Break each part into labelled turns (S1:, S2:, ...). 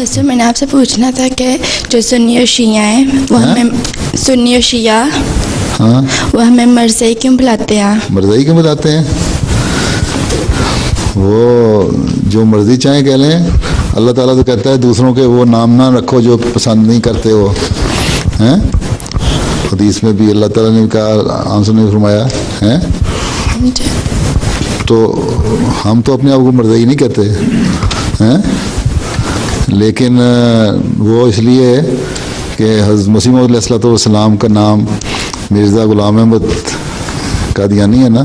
S1: हजरत मैंने आपसे पूछना था कि जो सुन्नी और शिया हैं वो हमें सुन्नी और शिया
S2: हाँ
S1: वो हमें मरज़ई क्यों बुलाते हैं?
S2: मर्ज़ी क्यों बुलाते हैं? वो जो मर्ज़ी चाहें कह लें। अल्लाह ताला तो कहता है दूसरों के वो नाम ना रखो जो पसंद नहीं करते हो, हैं? हदीस में भी अल्लाह ताला ने कहा, आंसर ने फरमाया हैं। तो हम तो अपने आप को मर्ज़ी नहीं कहते हैं, लेकिन वो इसलिए कि हज़रत मसीह मौऊद अलैहिस्सलाम का नाम मिर्ज़ा ग़ुलाम अहमद कादियानी है ना,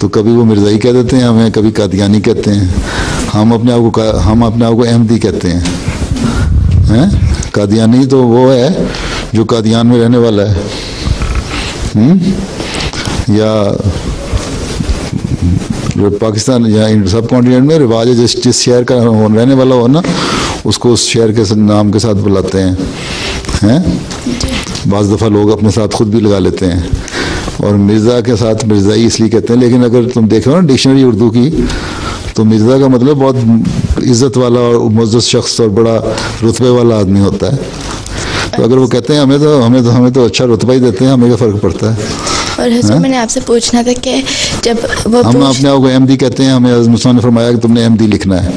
S2: तो कभी वो मिर्ज़ाई कह देते हैं हमें, कभी कादियानी कहते हैं। हम अपने आप को अहमदी कहते हैं। कादियानी तो वो है जो कादियान में रहने वाला है, या पाकिस्तान या सब कॉन्टिनेंट में रिवाज है जिस शहर का रहने वाला हो ना, उसको उस शहर के नाम के साथ बुलाते हैं। बाज़ दफ़ा लोग अपने साथ खुद भी लगा लेते हैं, और मिर्ज़ा के साथ मिर्ज़ाई इसलिए कहते हैं। लेकिन अगर तुम देखो ना डिक्शनरी उर्दू की, तो मिर्ज़ा का मतलब बहुत इज़्ज़त वाला और मुअज़्ज़ज़ शख्स और बड़ा रुतबे वाला आदमी होता है। तो अगर वो कहते हैं हमें तो अच्छा रुतबा ही देते हैं, हमें क्या फ़र्क पड़ता है?
S1: और हजरत मैंने आपसे पूछना था कि जब वो
S2: हम अपने आप को अहमदी कहते हैं, हमें मुसलमान ने फरमाया कि तुमने अहमदी लिखना है।